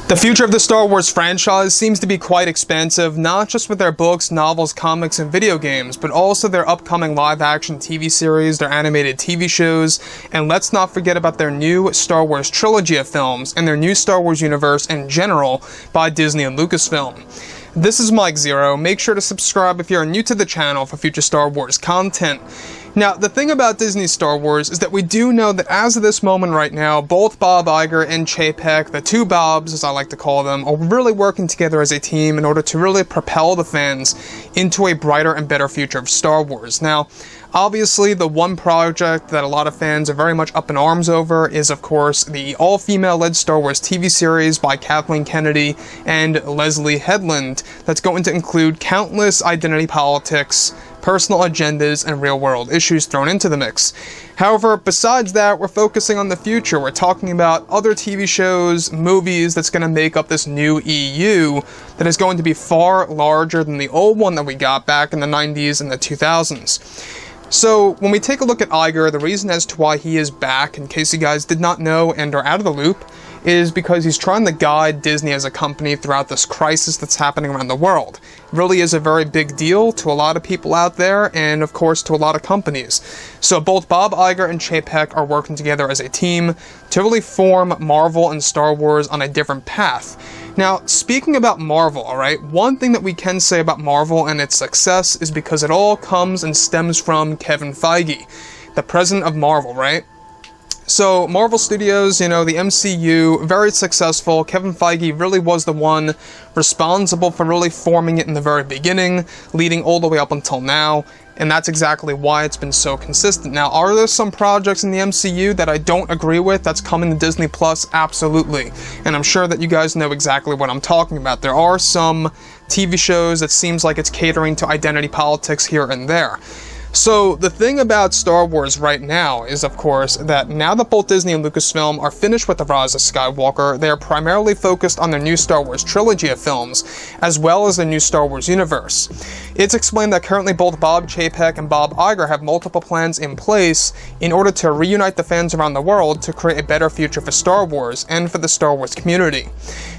The future of the Star Wars franchise seems to be quite expansive, not just with their books, novels, comics, and video games, but also their upcoming live-action TV series, their animated TV shows, and let's not forget about their new Star Wars trilogy of films and their new Star Wars universe in general by Disney and Lucasfilm. This is Mike Zero. Make sure to subscribe if you're new to the channel for future Star Wars content. Now, the thing about Disney Star Wars is that we do know that as of this moment right now, both Bob Iger and Chapek, the two Bobs, as I like to call them, are really working together as a team in order to really propel the fans into a brighter and better future of Star Wars. Now, obviously, the one project that a lot of fans are very much up in arms over is, of course, the all-female-led Star Wars TV series by Kathleen Kennedy and Leslie Headland that's going to include countless identity politics, personal agendas, and real-world issues thrown into the mix. However, besides that, we're focusing on the future. We're talking about other TV shows, movies that's going to make up this new EU that is going to be far larger than the old one that we got back in the 90s and the 2000s. So, when we take a look at Iger, the reason as to why he is back, in case you guys did not know and are out of the loop, is because he's trying to guide Disney as a company throughout this crisis that's happening around the world. It really is a very big deal to a lot of people out there, and of course to a lot of companies. So both Bob Iger and Chapek are working together as a team to really form Marvel and Star Wars on a different path. Now, speaking about Marvel, alright, one thing that we can say about Marvel and its success is because it all comes and stems from Kevin Feige, the president of Marvel, right? So, Marvel Studios, the MCU, very successful. Kevin Feige really was the one responsible for really forming it in the very beginning, leading all the way up until now, and that's exactly why it's been so consistent. Now, are there some projects in the MCU that I don't agree with that's coming to Disney Plus? Absolutely. And I'm sure that you guys know exactly what I'm talking about. There are some TV shows that seems like it's catering to identity politics here and there. So, the thing about Star Wars right now is, of course, that now that both Disney and Lucasfilm are finished with The Rise of Skywalker, they are primarily focused on their new Star Wars trilogy of films, as well as the new Star Wars universe. It's explained that currently both Bob Chapek and Bob Iger have multiple plans in place in order to reunite the fans around the world to create a better future for Star Wars and for the Star Wars community.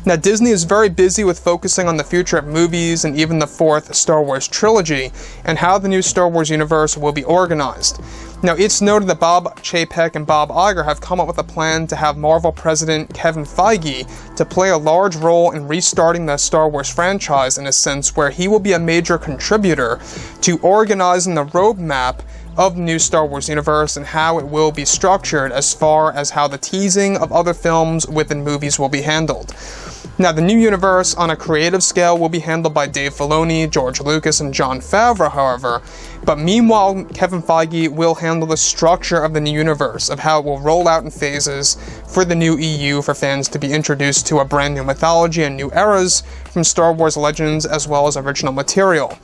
Now, Disney is very busy with focusing on the future of movies and even the fourth Star Wars trilogy, and how the new Star Wars universe will be organized. Now, it's noted that Bob Chapek and Bob Iger have come up with a plan to have Marvel president Kevin Feige to play a large role in restarting the Star Wars franchise in a sense where he will be a major contributor to organizing the roadmap of the new Star Wars universe and how it will be structured as far as how the teasing of other films within movies will be handled. Now, the new universe on a creative scale will be handled by Dave Filoni, George Lucas, and Jon Favreau, however. But meanwhile, Kevin Feige will handle the structure of the new universe, of how it will roll out in phases for the new EU for fans to be introduced to a brand new mythology and new eras from Star Wars Legends as well as original material.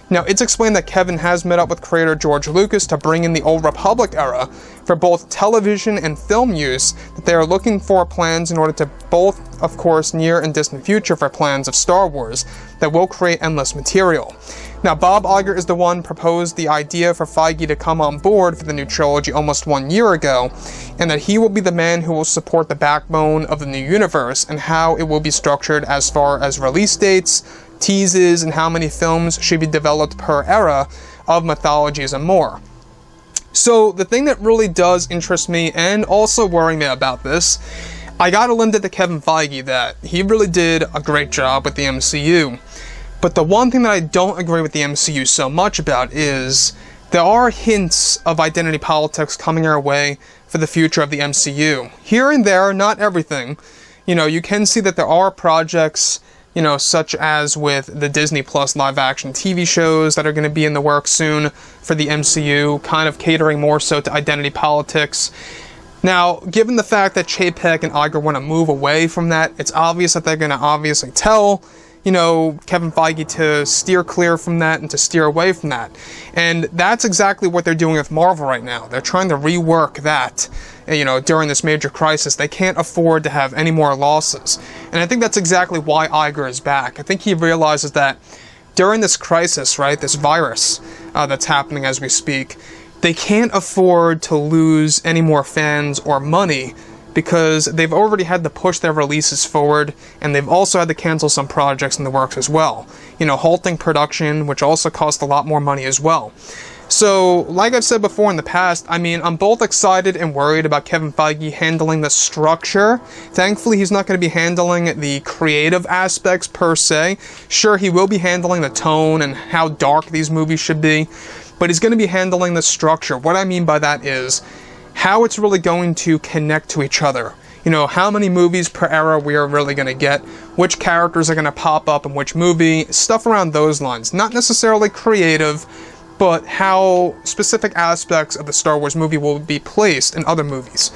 Now, it's explained that Kevin has met up with creator George Lucas to bring in the Old Republic era for both television and film use, that they are looking for plans in order to both, of course, near and distant future for plans of Star Wars that will create endless material. Now, Bob Iger is the one proposed the idea for Feige to come on board for the new trilogy almost 1 year ago, and that he will be the man who will support the backbone of the new universe and how it will be structured as far as release dates, teases, and how many films should be developed per era of mythologies and more. So, the thing that really does interest me and also worry me about this, I gotta lend it to Kevin Feige that he really did a great job with the MCU. But the one thing that I don't agree with the MCU so much about is there are hints of identity politics coming our way for the future of the MCU. Here and there, not everything. You can see that there are projects, such as with the Disney Plus live-action TV shows that are going to be in the works soon for the MCU, kind of catering more so to identity politics. Now, given the fact that Chapek and Iger want to move away from that, it's obvious that they're going to obviously tell Kevin Feige to steer clear from that and to steer away from that. And that's exactly what they're doing with Marvel right now. They're trying to rework that, during this major crisis. They can't afford to have any more losses. And I think that's exactly why Iger is back. I think he realizes that during this crisis, right, this virus that's happening as we speak, they can't afford to lose any more fans or money because they've already had to push their releases forward, and they've also had to cancel some projects in the works as well. You know, halting production, which also cost a lot more money as well. So, like I've said before in the past, I mean, I'm both excited and worried about Kevin Feige handling the structure. Thankfully, he's not going to be handling the creative aspects per se. Sure, he will be handling the tone and how dark these movies should be, but he's going to be handling the structure. What I mean by that is how it's really going to connect to each other. You know, how many movies per era we are really going to get, which characters are going to pop up in which movie, stuff around those lines. Not necessarily creative, but how specific aspects of the Star Wars movie will be placed in other movies.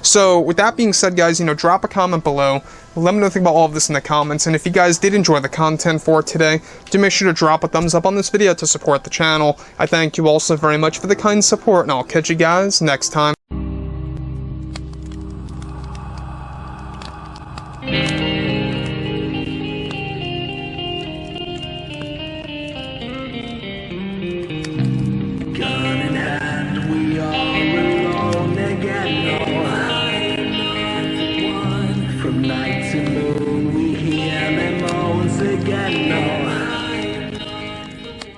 So, with that being said, guys, you know, drop a comment below. Let me know what you think about all of this in the comments. And if you guys did enjoy the content for today, do make sure to drop a thumbs up on this video to support the channel. I thank you all so very much for the kind support, and I'll catch you guys next time.